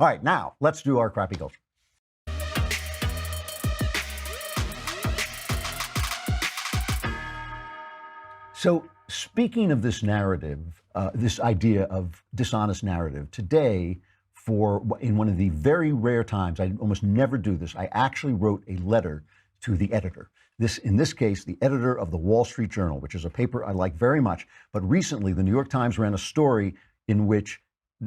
All right, now let's do our crappy culture. So speaking of this narrative, this idea of dishonest narrative, today, in one of the very rare times, I almost never do this, I actually wrote a letter to the editor. In this case, the editor of the Wall Street Journal, which is a paper I like very much. But recently, the New York Times ran a story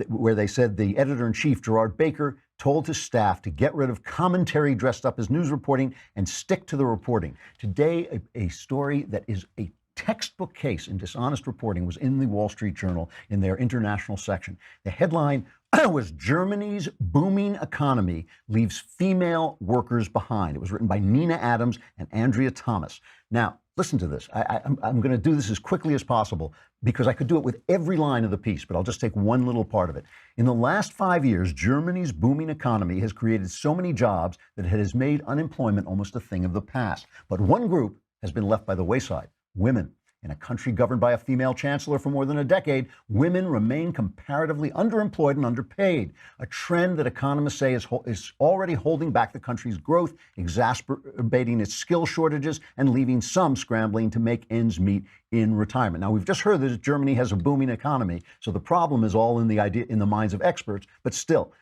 where they said the editor-in-chief, Gerard Baker, told his staff to get rid of commentary dressed up as news reporting and stick to the reporting. Today, a story that is a textbook case in dishonest reporting was in the Wall Street Journal in their international section. The headline was "Germany's Booming Economy Leaves Female Workers Behind." It was written by Nina Adams and Andrea Thomas. Now, listen to this. I'm going to do this as quickly as possible because I could do it with every line of the piece, but I'll just take one little part of it. In the last 5 years, Germany's booming economy has created so many jobs that it has made unemployment almost a thing of the past. But one group has been left by the wayside: women. In a country governed by a female chancellor for more than a decade, women remain comparatively underemployed and underpaid, a trend that economists say is already holding back the country's growth, exacerbating its skill shortages, and leaving some scrambling to make ends meet in retirement. Now, we've just heard that Germany has a booming economy, so the problem is all in the minds of experts, but still,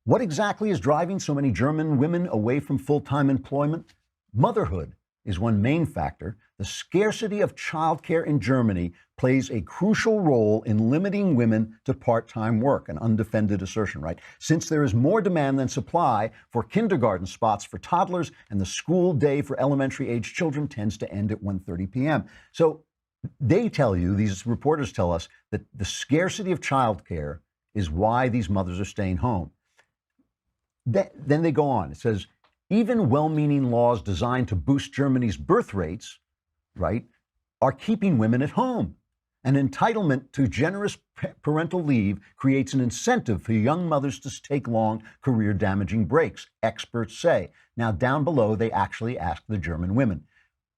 what exactly is driving so many German women away from full-time employment? Motherhood is one main factor. The scarcity of childcare in Germany plays a crucial role in limiting women to part-time work, an undefended assertion, right? Since there is more demand than supply for kindergarten spots for toddlers, and the school day for elementary-age children tends to end at 1:30 p.m. So they tell you, these reporters tell us, that the scarcity of childcare is why these mothers are staying home. Then they go on. It says, even well-meaning laws designed to boost Germany's birth rates, right, are keeping women at home. An entitlement to generous parental leave creates an incentive for young mothers to take long, career-damaging breaks, experts say. Now, down below, they actually ask the German women,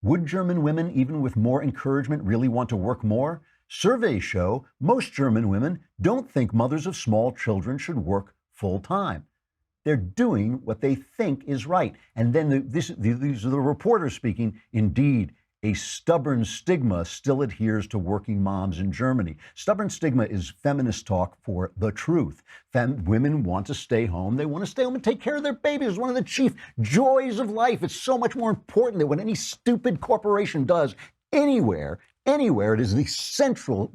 would German women, even with more encouragement, really want to work more? Surveys show most German women don't think mothers of small children should work full-time. They're doing what they think is right. And then these are the reporters speaking. Indeed, a stubborn stigma still adheres to working moms in Germany. Stubborn stigma is feminist talk for the truth. Women want to stay home. They want to stay home and take care of their babies. It's one of the chief joys of life. It's so much more important than what any stupid corporation does anywhere. It is the central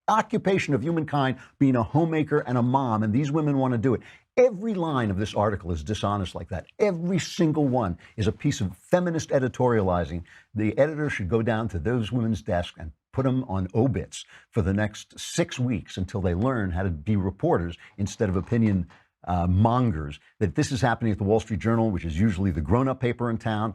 occupation of humankind, being a homemaker and a mom, and these women want to do it. Every line of this article is dishonest like that. Every single one is a piece of feminist editorializing. The editor should go down to those women's desks and put them on obits for the next 6 weeks until they learn how to be reporters instead of opinion mongers. That this is happening at the Wall Street Journal, which is usually the grown-up paper in town,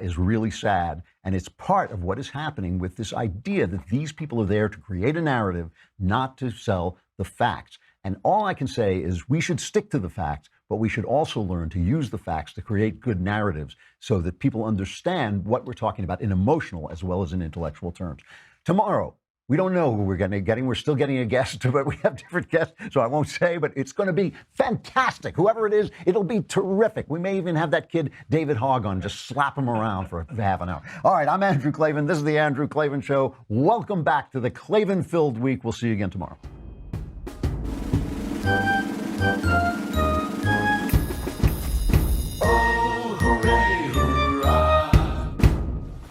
is really sad. And it's part of what is happening with this idea that these people are there to create a narrative, not to sell the facts. And all I can say is we should stick to the facts, but we should also learn to use the facts to create good narratives so that people understand what we're talking about in emotional as well as in intellectual terms. Tomorrow, we don't know who we're getting. We're still getting a guest, but we have different guests, so I won't say, but it's going to be fantastic. Whoever it is, it'll be terrific. We may even have that kid, David Hogg, on, just slap him around for half an hour. All right, I'm Andrew Klavan. This is The Andrew Klavan Show. Welcome back to the Klavan-filled week. We'll see you again tomorrow.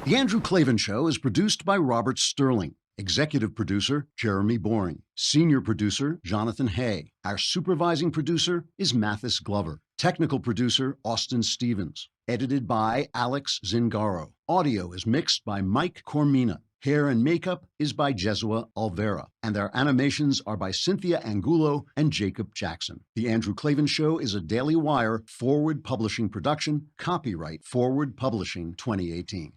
The Andrew Klavan Show is produced by Robert Sterling. Executive producer, Jeremy Boring. Senior producer, Jonathan Hay. Our supervising producer is Mathis Glover. Technical producer, Austin Stevens. Edited by Alex Zingaro. Audio is mixed by Mike Cormina. Hair and makeup is by Jesua Alvera. And our animations are by Cynthia Angulo and Jacob Jackson. The Andrew Klavan Show is a Daily Wire Forward Publishing production. Copyright Forward Publishing 2018.